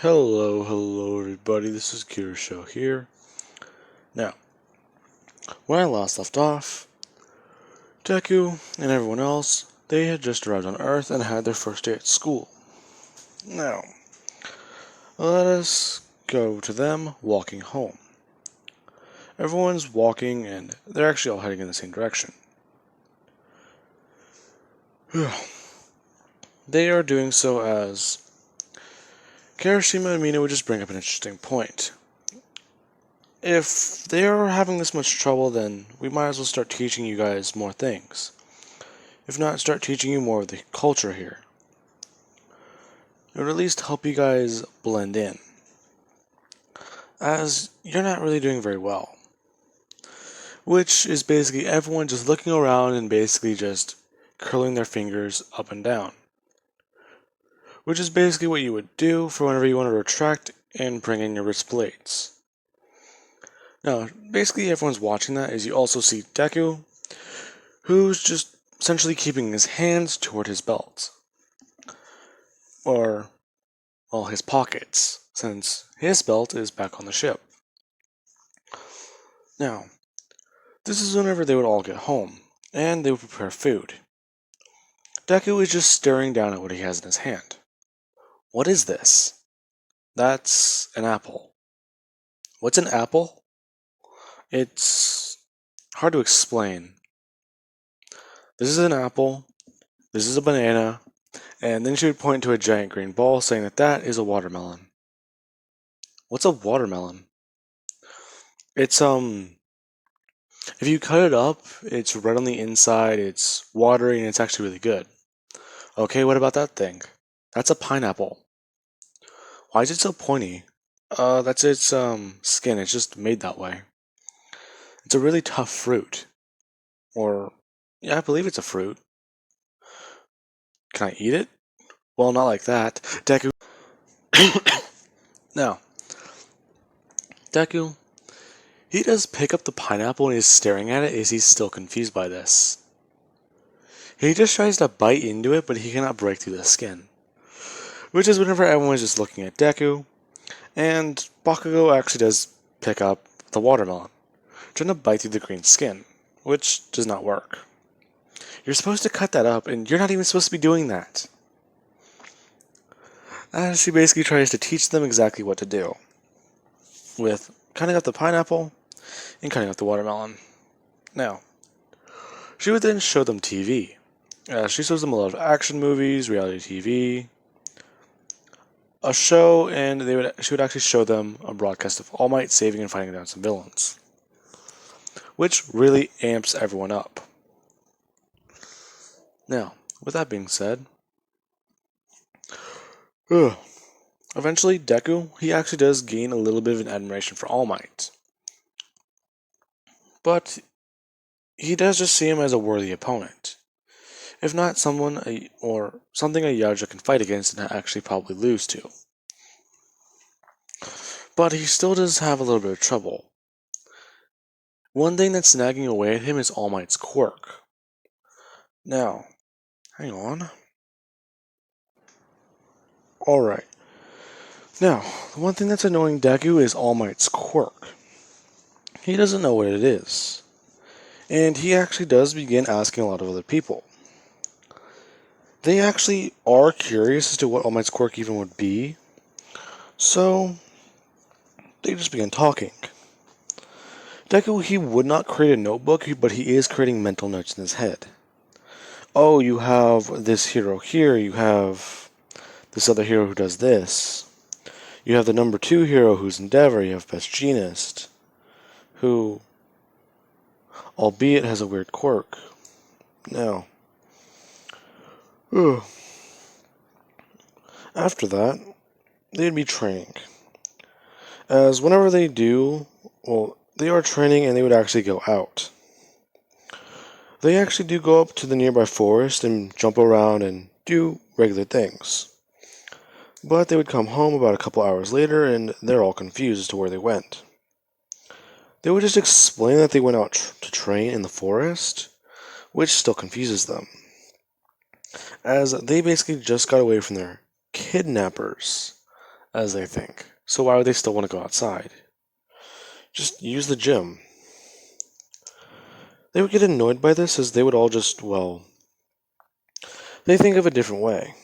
Hello everybody, this is Show here. Now, when I last left off, Deku and everyone else, they had just arrived on Earth and had their first day at school. Now, let us go to them walking home. Everyone's walking and they're actually all heading in the same direction. They are doing so as Kirishima and Mina would just bring up an interesting point. If they're having this much trouble, then we might as well start teaching you guys more things. If not, start teaching you more of the culture here. It would at least help you guys blend in, as you're not really doing very well. Which is basically everyone just looking around and basically just curling their fingers up and down. Which is basically what you would do for whenever you want to retract and bring in your wrist blades. Now, basically everyone's watching that as you also see Deku, who's just essentially keeping his hands toward his belt. Or, well, his pockets, since his belt is back on the ship. Now, this is whenever they would all get home, and they would prepare food. Deku is just staring down at what he has in his hand. What is this? That's an apple. What's an apple? It's hard to explain. This is an apple, this is a banana, and then she would point to a giant green ball saying that that is a watermelon. What's a watermelon? It's, if you cut it up, it's red on the inside, it's watery, and it's actually really good. Okay, what about that thing? That's a pineapple. Why is it so pointy? That's its, skin, it's just made that way. It's a really tough fruit. Or, yeah, I believe it's a fruit. Can I eat it? Well, not like that. Deku. Now, Deku, he does pick up the pineapple and is staring at it as he's still confused by this. He just tries to bite into it, but he cannot break through the skin. Which is whenever everyone's just looking at Deku, and Bakugo actually does pick up the watermelon, trying to bite through the green skin, which does not work. You're supposed to cut that up, and you're not even supposed to be doing that. As she basically tries to teach them exactly what to do, with cutting up the pineapple and cutting up the watermelon. Now, she would then show them TV. She shows them a lot of action movies, reality TV, a show, and she would actually show them a broadcast of All Might saving and fighting down some villains, which really amps everyone up. Now, with that being said, eventually Deku, he actually does gain a little bit of an admiration for All Might. But he does just see him as a worthy opponent. If not someone or something a Yaja can fight against and actually probably lose to. But he still does have a little bit of trouble. One thing that's nagging away at him is All Might's quirk. Now, hang on. Alright. Now, the one thing that's annoying Deku is All Might's quirk. He doesn't know what it is. And he actually does begin asking a lot of other people. They actually are curious as to what All Might's quirk even would be. So, they just begin talking. Deku, he would not create a notebook, but he is creating mental notes in his head. Oh, you have this hero here, you have this other hero who does this. You have the number 2 hero who's Endeavor, you have Best Genist, who, albeit has a weird quirk. Now, after that, they'd be training. As whenever they do, well, they are training and they would actually go out. They actually do go up to the nearby forest and jump around and do regular things. But they would come home about a couple hours later and they're all confused as to where they went. They would just explain that they went out to train in the forest, which still confuses them, as they basically just got away from their kidnappers, as they think. So why would they still want to go outside? Just use the gym. They would get annoyed by this as they would all just, well, they think of a different way.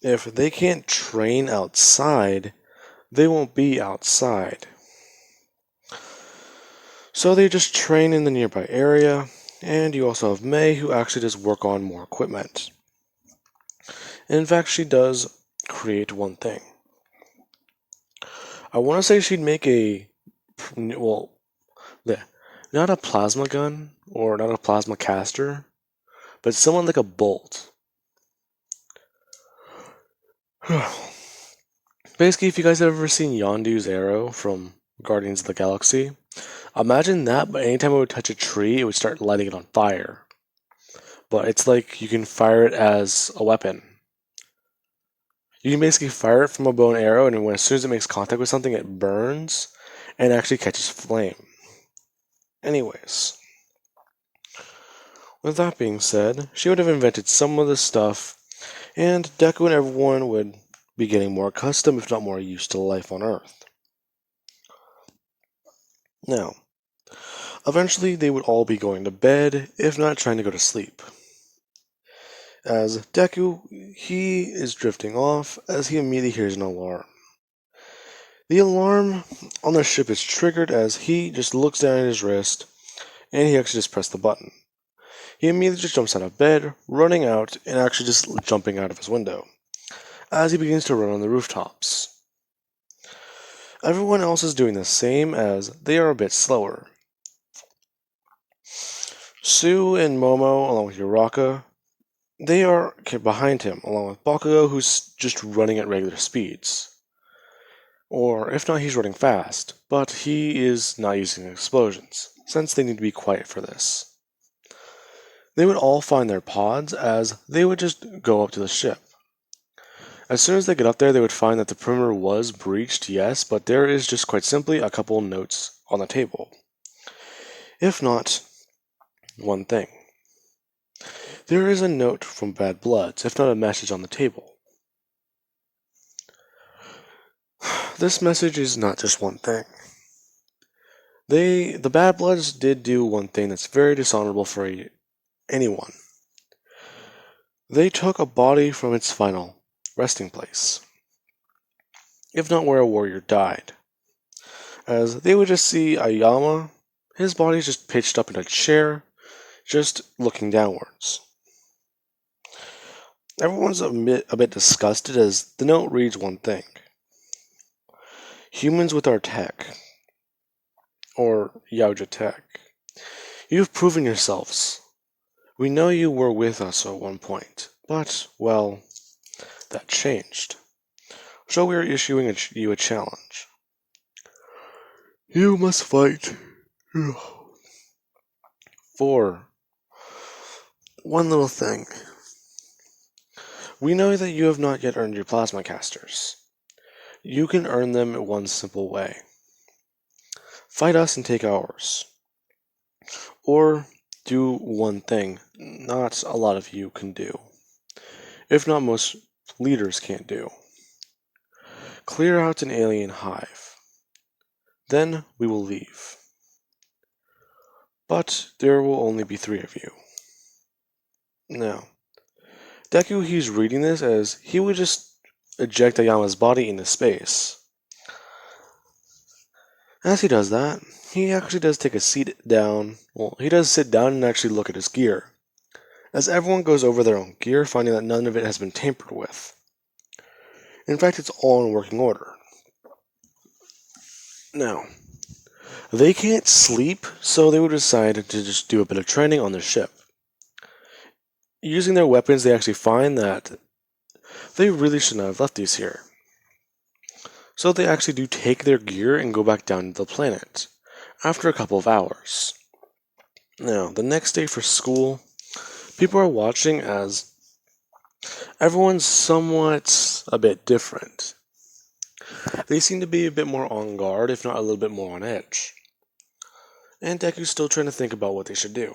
If they can't train outside, they won't be outside. So they just train in the nearby area, and you also have May who actually does work on more equipment. And in fact, she does create one thing. I want to say she'd make well, not a plasma gun or not a plasma caster, but someone like a bolt. Basically, if you guys have ever seen Yondu's arrow from Guardians of the Galaxy, imagine that, but anytime it would touch a tree, it would start lighting it on fire. But it's like you can fire it as a weapon. You can basically fire it from a bow and arrow, and as soon as it makes contact with something, it burns and actually catches flame. Anyways, with that being said, she would have invented some of this stuff, and Deku and everyone would be getting more accustomed, if not more used to life on Earth. Now, eventually they would all be going to bed, if not trying to go to sleep. As Deku, he is drifting off as he immediately hears an alarm. The alarm on the ship is triggered as he just looks down at his wrist and he actually just pressed the button. He immediately just jumps out of bed, running out and actually just jumping out of his window as he begins to run on the rooftops. Everyone else is doing the same as they are a bit slower. Sue and Momo, along with Uraka, they are behind him, along with Bakugo, who's just running at regular speeds. Or, if not, he's running fast, but he is not using explosions, since they need to be quiet for this. They would all find their pods as they would just go up to the ship. As soon as they get up there, they would find that the perimeter was breached, yes, but there is just quite simply a couple notes on the table. If not, one thing. There is a note from Bad Bloods, if not a message on the table. This message is not just one thing. The Bad Bloods did do one thing that's very dishonorable for anyone. They took a body from its final resting place, if not where a warrior died. As they would just see Ayama, his body's just pitched up in a chair, just looking downwards. Everyone's a bit disgusted as the note reads one thing. Humans with our tech, or Yauja tech, you've proven yourselves. We know you were with us at one point, but, well, that changed. So we are issuing you a challenge. You must fight for one little thing. We know that you have not yet earned your plasma casters. You can earn them in one simple way. Fight us and take ours. Or do one thing not a lot of you can do, if not most leaders can't do. Clear out an alien hive. Then we will leave. But there will only be 3 of you. Now, Deku, he's reading this as he would just eject Ayama's body into space. As he does that, he actually does take a seat down. Well, he does sit down and actually look at his gear, as everyone goes over their own gear, finding that none of it has been tampered with. In fact, it's all in working order. Now, they can't sleep, so they would decide to just do a bit of training on their ship. Using their weapons, they actually find that they really shouldn't have left these here. So they actually do take their gear and go back down to the planet, after a couple of hours. Now, the next day for school, people are watching as everyone's somewhat a bit different. They seem to be a bit more on guard, if not a little bit more on edge. And Deku's still trying to think about what they should do.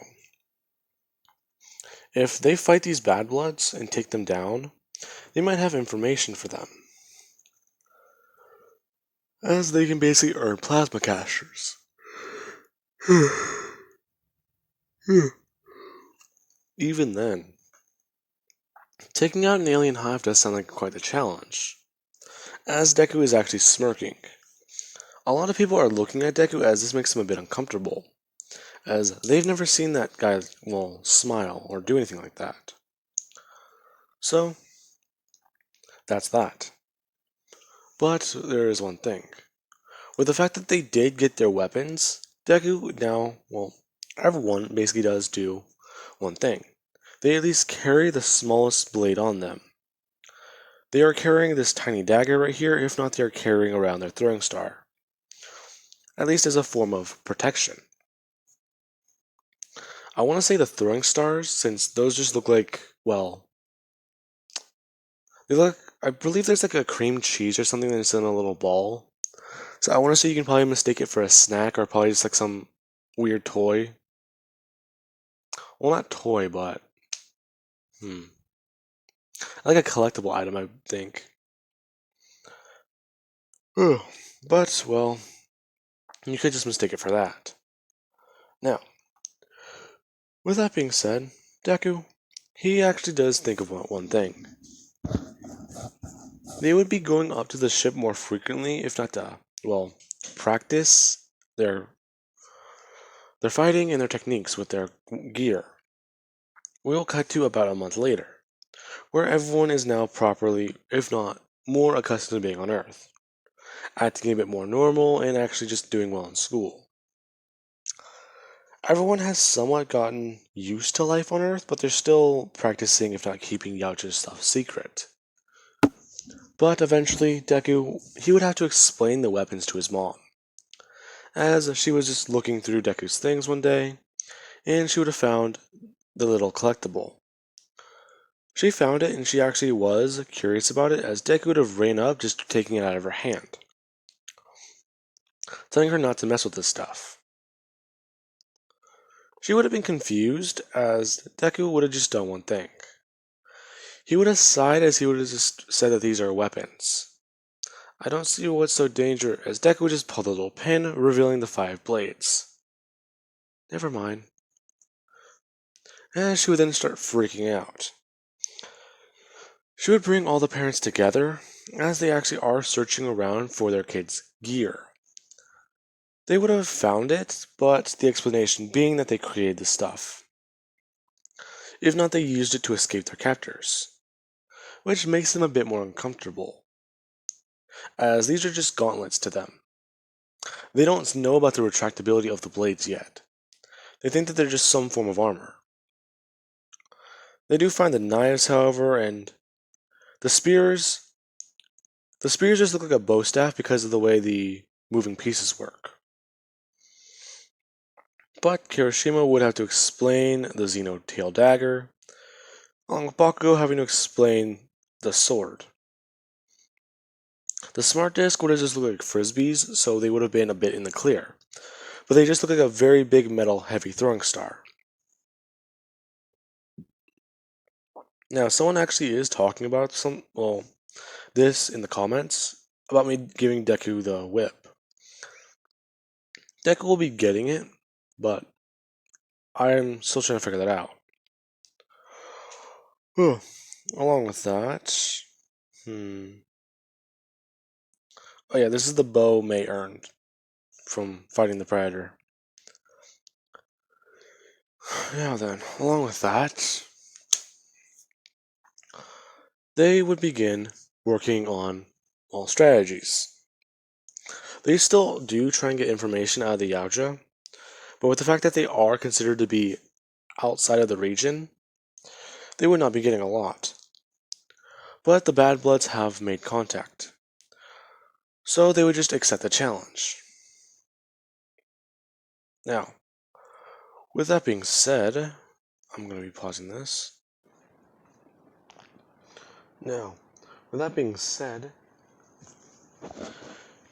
If they fight these Bad Bloods and take them down, they might have information for them. as they can basically earn plasma casters. Even then, taking out an alien hive does sound like quite a challenge, as Deku is actually smirking. A lot of people are looking at Deku as this makes him a bit uncomfortable, as they've never seen that guy, well, smile or do anything like that. So, that's that. But there is one thing. With the fact that they did get their weapons, Deku now, well, everyone basically does do one thing. They at least carry the smallest blade on them. They are carrying this tiny dagger right here, if not they are carrying around their throwing star. At least as a form of protection. I want to say the throwing stars, since those just look like, well, they look, I believe there's like a cream cheese or something that's in a little ball. So I want to say you can probably mistake it for a snack or probably just like some weird toy. Well, not toy, but like a collectible item, I think. But, well, you could just mistake it for that. Now, with that being said, Deku, he actually does think of one thing. They would be going up to the ship more frequently, if not to, well, practice their fighting and their techniques with their gear. We'll cut to about a month later, where everyone is now properly, if not more accustomed to being on Earth, acting a bit more normal and actually just doing well in school. Everyone has somewhat gotten used to life on Earth, but they're still practicing, if not keeping Yaocha's stuff secret. But eventually, Deku, he would have to explain the weapons to his mom, as she was just looking through Deku's things one day, and she would have found the little collectible. She found it, and she actually was curious about it, as Deku would have ran up just taking it out of her hand, telling her not to mess with this stuff. She would have been confused, as Deku would have just done one thing. He would have sighed as he would have just said that these are weapons. I don't see what's so dangerous, as Deku would just pull the little pin, revealing the 5 blades. Never mind. And she would then start freaking out. She would bring all the parents together, as they actually are searching around for their kids' gear. They would have found it, but the explanation being that they created the stuff. If not, they used it to escape their captors, which makes them a bit more uncomfortable, as these are just gauntlets to them. They don't know about the retractability of the blades yet. They think that they're just some form of armor. They do find the knives, however, and the spears. The spears just look like a bow staff because of the way the moving pieces work. But Kirishima would have to explain the Xeno tail dagger, along with Bakugo having to explain the sword. The smart disc would have just looked like frisbees, so they would have been a bit in the clear. But they just look like a very big metal heavy throwing star. Now, someone actually is talking about this in the comments about me giving Deku the whip. Deku will be getting it, but I'm still trying to figure that out. Along with that, oh yeah, this is the bow May earned from fighting the Predator. Yeah, then, along with that, they would begin working on all strategies. They still do try and get information out of the Yaoja, but with the fact that they are considered to be outside of the region, they would not be getting a lot. But the Bad Bloods have made contact, so they would just accept the challenge. Now, with that being said, I'm going to be pausing this. Now, with that being said,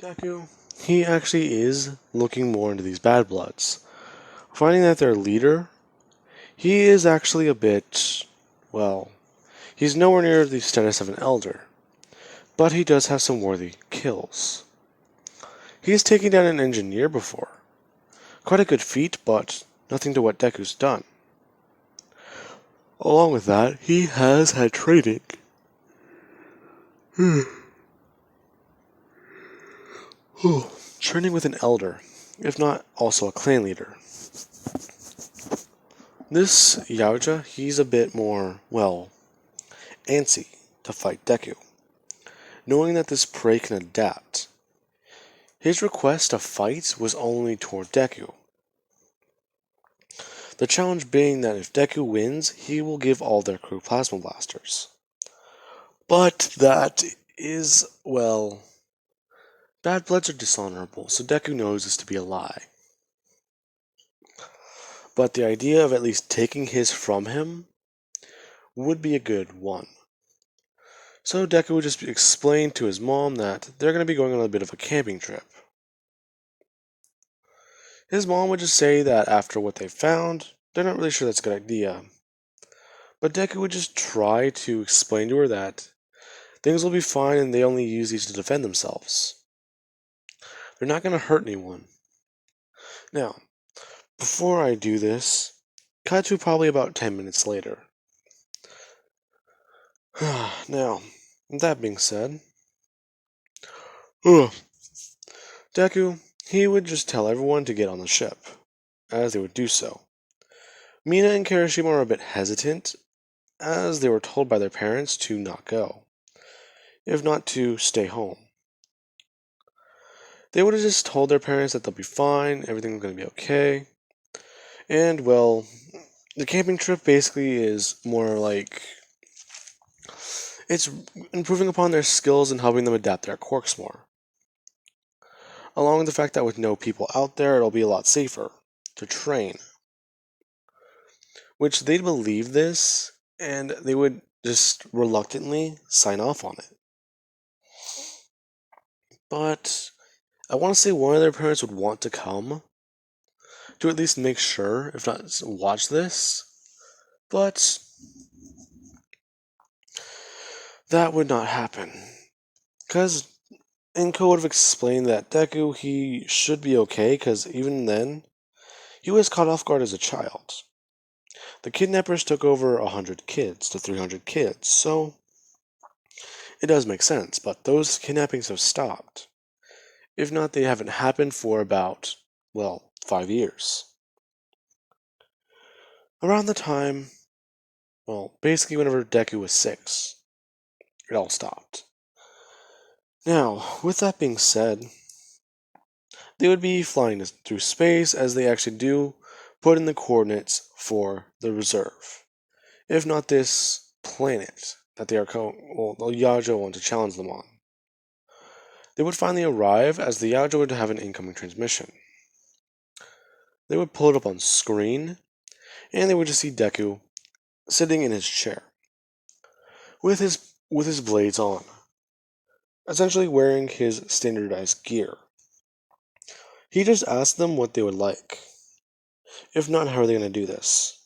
Deku, he actually is looking more into these Bad Bloods, finding that their leader, he is actually a bit, well, he's nowhere near the status of an elder, but he does have some worthy kills. He's taken down an engineer before. Quite a good feat, but nothing to what Deku's done. Along with that, he has had training. Training with an elder, if not also a clan leader. This Yaoja, he's a bit more, well, antsy to fight Deku, knowing that this prey can adapt. His request to fight was only toward Deku. The challenge being that if Deku wins, he will give all their crew plasma blasters. But that is, well, bad bloods are dishonorable, so Deku knows this to be a lie. But the idea of at least taking his from him would be a good one. So Deku would just explain to his mom that they're going to be going on a bit of a camping trip. His mom would just say that after what they found, they're not really sure that's a good idea. But Deku would just try to explain to her that things will be fine and they only use these to defend themselves. They're not going to hurt anyone. Now, before I do this, cut to probably about 10 minutes later. Now, that being said, Deku, he would just tell everyone to get on the ship, as they would do so. Mina and Kirishima are a bit hesitant, as they were told by their parents to not go, if not to stay home. They would have just told their parents that they'll be fine, everything's going to be okay, and well, the camping trip basically is more like it's improving upon their skills and helping them adapt their quirks more. Along with the fact that with no people out there, it'll be a lot safer to train. Which they'd believe this, and they would just reluctantly sign off on it. But I want to say one of their parents would want to come to at least make sure, if not watch this, but that would not happen. Because Inko would have explained that Deku, he should be okay, because even then, he was caught off guard as a child. The kidnappers took over 100 kids to 300 kids, so it does make sense, but those kidnappings have stopped. If not, they haven't happened for about, well, 5 years. Around the time, well, basically whenever Deku was 6, it all stopped. Now, with that being said, they would be flying through space as they actually do put in the coordinates for the reserve. If not this planet that they are the Yajo want to challenge them on. They would finally arrive as the Yajo would have an incoming transmission. They would pull it up on screen, and they would just see Deku sitting in his chair with his blades on, essentially wearing his standardized gear. He just asked them what they would like. If not, how are they going to do this?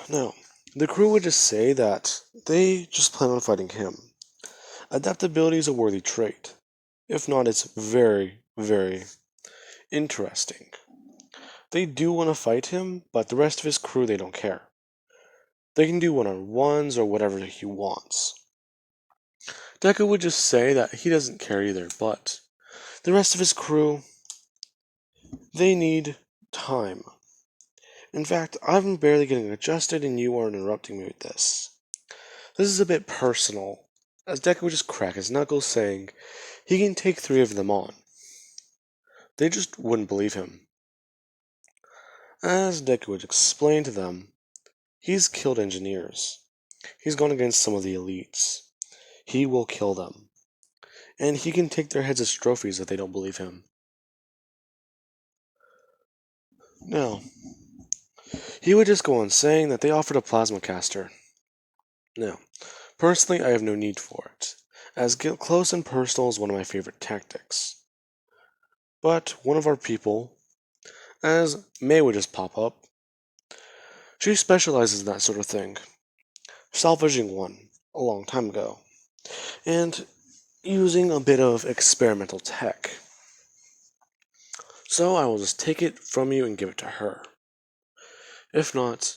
Now, the crew would just say that they just plan on fighting him. Adaptability is a worthy trait. If not, it's very, very interesting. They do want to fight him, but the rest of his crew, they don't care. They can do one-on-ones or whatever he wants. Deku would just say that he doesn't care either, but the rest of his crew, they need time. In fact, I'm barely getting adjusted and you are interrupting me with this. This is a bit personal, as Deku would just crack his knuckles saying he can take 3 of them on. They just wouldn't believe him. As Deku would explain to them, he's killed engineers. He's gone against some of the elites. He will kill them. And he can take their heads as trophies if they don't believe him. Now, he would just go on saying that they offered a plasma caster. Now, personally, I have no need for it, as get close and personal is one of my favorite tactics. But one of our people, as May would just pop up, she specializes in that sort of thing, salvaging one a long time ago. And using a bit of experimental tech. So I will just take it from you and give it to her. If not,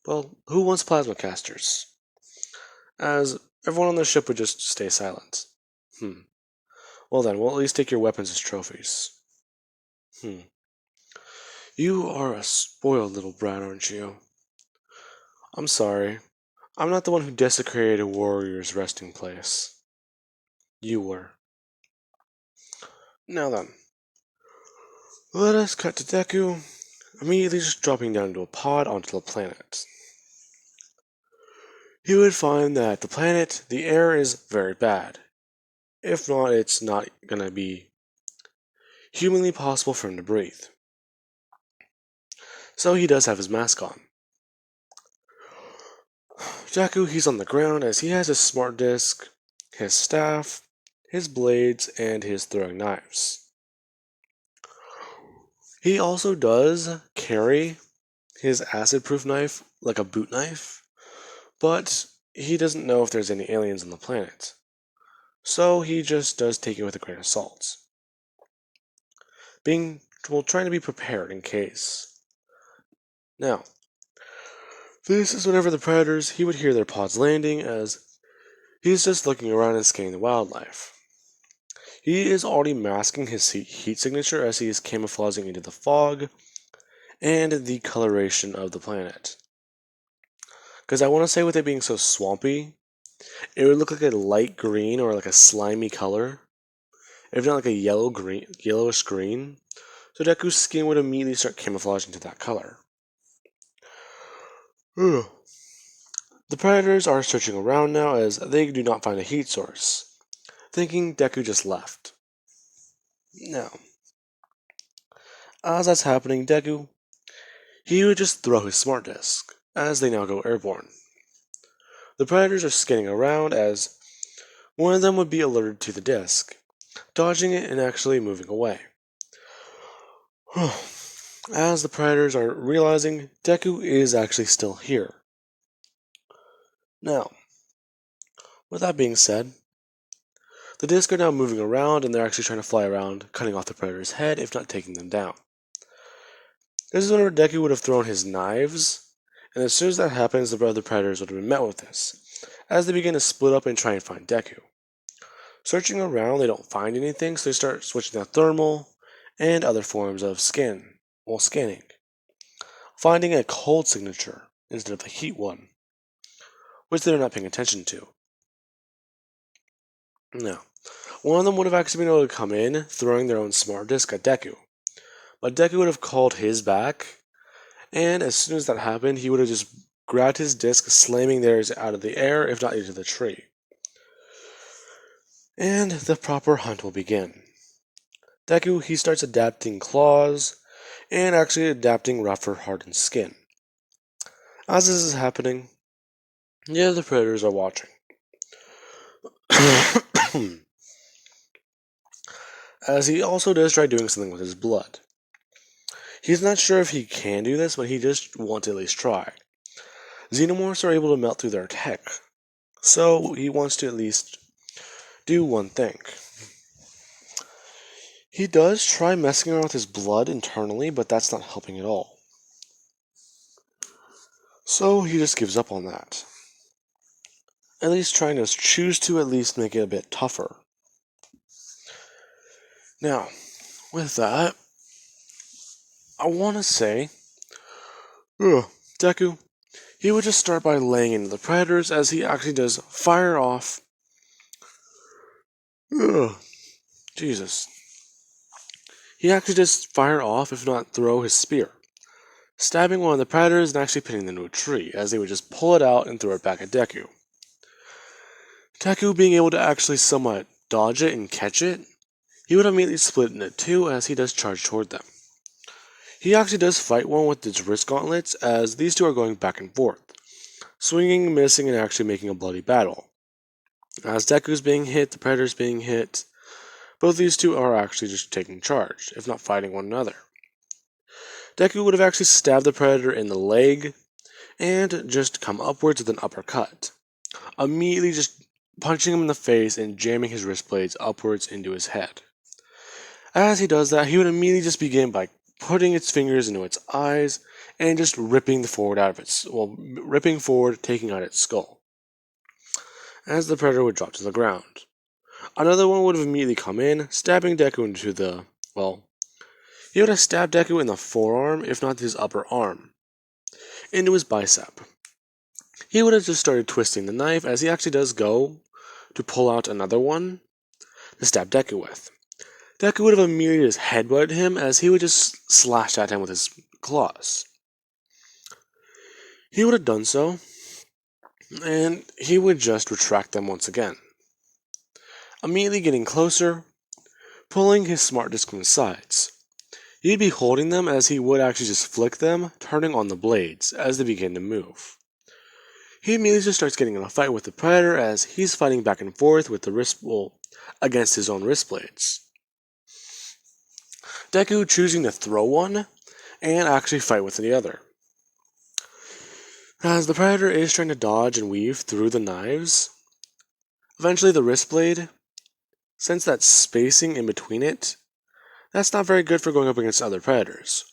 well, who wants plasma casters? As everyone on the ship would just stay silent. Well then, we'll at least take your weapons as trophies. You are a spoiled little brat, aren't you? I'm sorry. I'm not the one who desecrated a warrior's resting place. You were. Now then, let us cut to Deku, immediately just dropping down into a pod onto the planet. He would find that the planet, the air is very bad. If not, it's not gonna be humanly possible for him to breathe. So he does have his mask on. Deku, he's on the ground as he has his smart disc, his staff, his blades, and his throwing knives. He also does carry his acid-proof knife like a boot knife, but he doesn't know if there's any aliens on the planet. So he just does take it with a grain of salt. Trying to be prepared in case. Now, this is whenever the predators, he would hear their pods landing as he's just looking around and scanning the wildlife. He is already masking his heat signature as he is camouflaging into the fog and the coloration of the planet. Because I want to say with it being so swampy, it would look like a light green or like a slimy color, if not like a yellowish green. So Deku's skin would immediately start camouflaging to that color. The predators are searching around now as they do not find a heat source, thinking Deku just left. Now, as that's happening, Deku, he would just throw his smart disc, as they now go airborne. The predators are scanning around as one of them would be alerted to the disc, dodging it and actually moving away. As the predators are realizing Deku is actually still here. Now, with that being said, the discs are now moving around and they're actually trying to fly around, cutting off the predator's head, if not taking them down. This is whenever Deku would have thrown his knives, and as soon as that happens, the other predators would have been met with this, as they begin to split up and try and find Deku. Searching around, they don't find anything, so they start switching to thermal and other forms of scanning, finding a cold signature instead of a heat one, which they're not paying attention to. Now, one of them would have actually been able to come in, throwing their own smart disc at Deku, but Deku would have called his back, and as soon as that happened, he would have just grabbed his disc, slamming theirs out of the air, if not into the tree. And the proper hunt will begin. Deku, he starts adapting claws, and actually adapting rougher, hardened skin. As this is happening, the other predators are watching. As he also does try doing something with his blood. He's not sure if he can do this, but he just wants to at least try. Xenomorphs are able to melt through their tech, so he wants to at least do one thing. He does try messing around with his blood internally, but that's not helping at all. So he just gives up on that. At least trying to choose to at least make it a bit tougher. Now, with that, I want to say, Deku, he would just start by laying into the predators as he actually does fire off. Jesus. He actually does fire off, if not throw his spear, stabbing one of the predators and actually pinning them to a tree, as they would just pull it out and throw it back at Deku. Deku being able to actually somewhat dodge it and catch it, he would immediately split into two as he does charge toward them. He actually does fight one with his wrist gauntlets as these two are going back and forth, swinging, missing, and actually making a bloody battle. As Deku's being hit, the Predator's being hit, both these two are actually just taking charge, if not fighting one another. Deku would have actually stabbed the Predator in the leg and just come upwards with an uppercut, immediately just punching him in the face and jamming his wrist blades upwards into his head. As he does that, he would immediately just begin by putting its fingers into its eyes and just ripping ripping forward, taking out its skull. As the predator would drop to the ground, another one would have immediately come in, stabbing Deku into he would have stabbed Deku in the forearm, if not his upper arm, into his bicep. He would have just started twisting the knife as he actually does go to pull out another one to stab Deku with. Deku would have immediately just headbutted him as he would just slash at him with his claws. He would have done so, and he would just retract them once again. Immediately getting closer, pulling his smart disc from his sides. He'd be holding them as he would actually just flick them, turning on the blades as they begin to move. He immediately just starts getting in a fight with the predator as he's fighting back and forth with against his own wrist blades. Deku choosing to throw one and actually fight with the other. As the predator is trying to dodge and weave through the knives, eventually the wrist blade, since that spacing in between it, that's not very good for going up against other predators.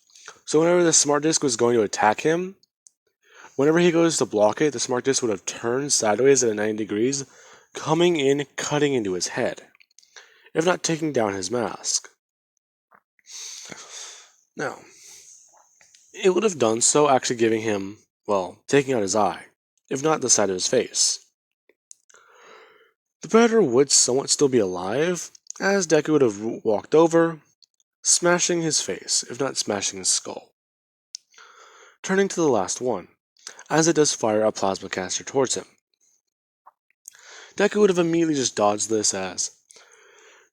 So whenever the smart disc was going to attack him, whenever he goes to block it, the smart disc would have turned sideways at 90 degrees, coming in, cutting into his head, if not taking down his mask. Now, it would have done so actually giving him, taking out his eye, if not the side of his face. The predator would somewhat still be alive, as Deku would have walked over, smashing his face, if not smashing his skull. Turning to the last one, as it does fire a plasma caster towards him. Deku would have immediately just dodged this as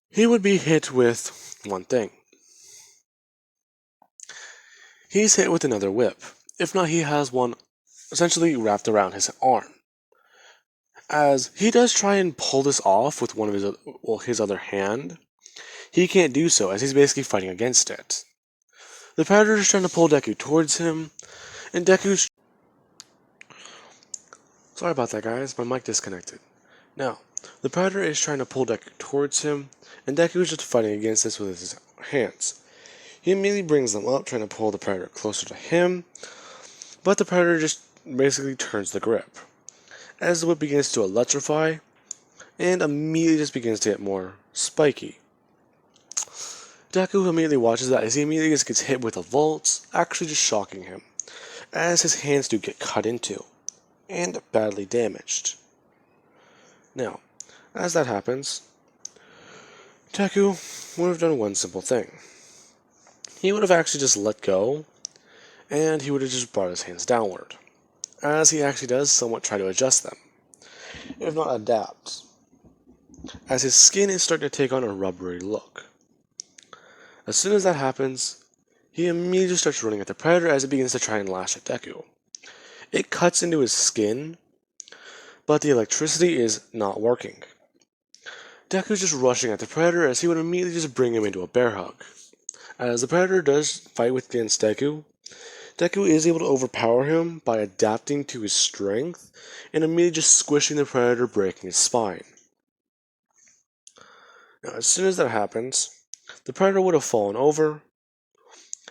he would be hit with one thing. He's hit with another whip. If not, he has one essentially wrapped around his arm. As he does try and pull this off with one of his other hand, he can't do so as he's basically fighting against it. The predator is trying to pull Deku towards him, and Deku's... Sorry about that, guys. My mic disconnected. Now, the predator is trying to pull Deku towards him, and Deku is just fighting against this with his hands. He immediately brings them up, trying to pull the predator closer to him, but the predator just basically turns the grip, as the whip begins to electrify, and immediately just begins to get more spiky. Deku immediately watches that as he immediately just gets hit with a vault, actually just shocking him, as his hands do get cut into, and badly damaged. Now, as that happens, Deku would have done one simple thing. He would have actually just let go, and he would have just brought his hands downward, as he actually does somewhat try to adjust them, if not adapt, as his skin is starting to take on a rubbery look. As soon as that happens, he immediately starts running at the predator as it begins to try and lash at Deku. It cuts into his skin, but the electricity is not working. Deku's just rushing at the predator as he would immediately just bring him into a bear hug. As the predator does fight against Deku, Deku is able to overpower him by adapting to his strength and immediately just squishing the predator, breaking his spine. Now, as soon as that happens, the predator would have fallen over,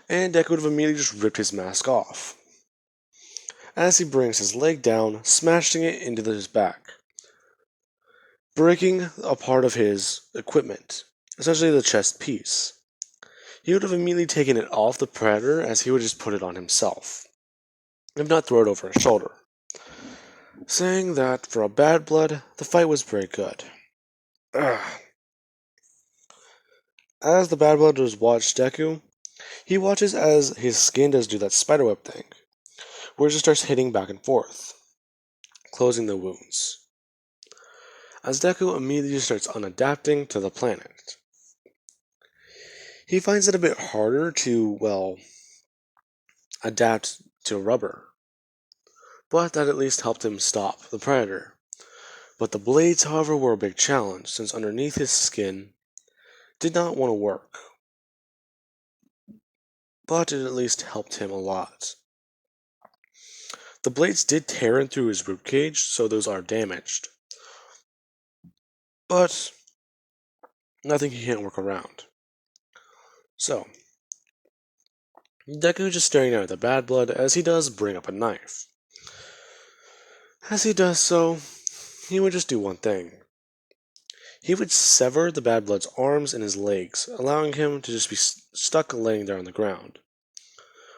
and Deku would have immediately just ripped his mask off, as he brings his leg down, smashing it into his back, breaking a part of his equipment, essentially the chest piece. He would have immediately taken it off the predator as he would just put it on himself, if not throw it over his shoulder, saying that for a bad blood, the fight was very good. Ugh. As the bad blood does watch Deku, he watches as his skin does do that spiderweb thing, where it just starts hitting back and forth, closing the wounds. As Deku immediately starts unadapting to the planet. He finds it a bit harder to, adapt to rubber, but that at least helped him stop the predator. But the blades, however, were a big challenge, since underneath his skin did not want to work. But it at least helped him a lot. The blades did tear in through his ribcage, so those are damaged. but nothing he can't work around. So, Deku just staring down at the bad blood as he does bring up a knife. As he does so, he would just do one thing. He would sever the bad blood's arms and his legs, allowing him to just be stuck laying there on the ground,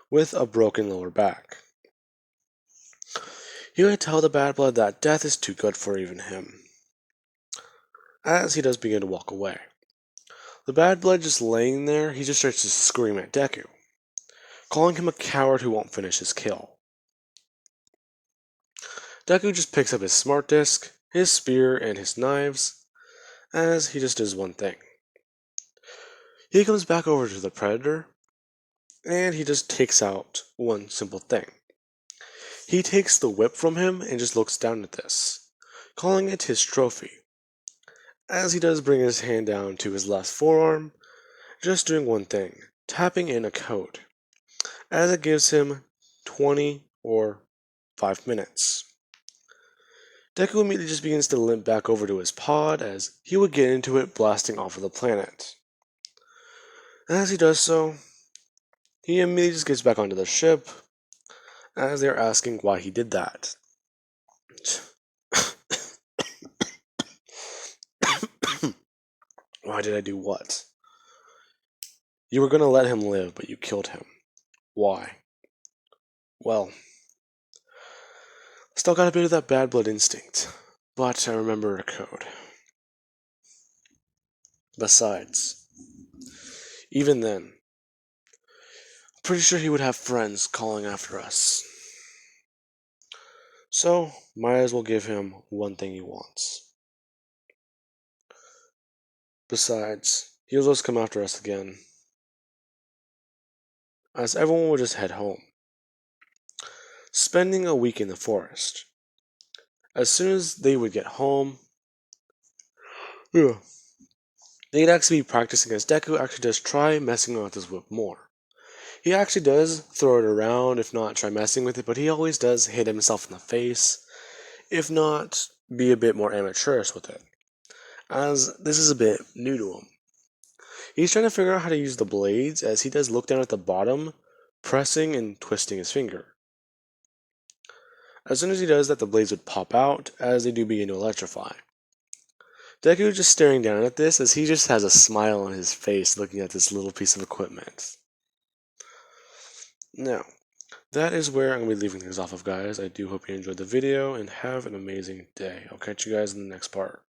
with a broken lower back. He would tell the bad blood that death is too good for even him, as he does begin to walk away. The bad blood just laying there, he just starts to scream at Deku, calling him a coward who won't finish his kill. Deku just picks up his smart disc, his spear, and his knives, as he just does one thing. He comes back over to the Predator, and he just takes out one simple thing. He takes the whip from him and just looks down at this, calling it his trophy, as he does bring his hand down to his left forearm, just doing one thing, tapping in a code, as it gives him 20 or 5 minutes. Deku immediately just begins to limp back over to his pod as he would get into it, blasting off of the planet. As he does so, he immediately just gets back onto the ship, as they're asking why he did that. Why did I do what? You were going to let him live, but you killed him. Why? Well, still got a bit of that bad blood instinct, but I remember a code. Besides, even then, I'm pretty sure he would have friends calling after us. So, might as well give him one thing he wants. Besides, he'll just come after us again, as everyone would just head home, spending a week in the forest. As soon as they would get home, they'd actually be practicing as Deku actually does try messing with his whip more. He actually does throw it around, if not try messing with it, but he always does hit himself in the face, if not be a bit more amateurish with it, as this is a bit new to him. He's trying to figure out how to use the blades, as he does look down at the bottom, pressing and twisting his finger. As soon as he does that, the blades would pop out, as they do begin to electrify. Deku just staring down at this, as he just has a smile on his face looking at this little piece of equipment. Now, that is where I'm going to be leaving things off of, guys. I do hope you enjoyed the video, and have an amazing day. I'll catch you guys in the next part.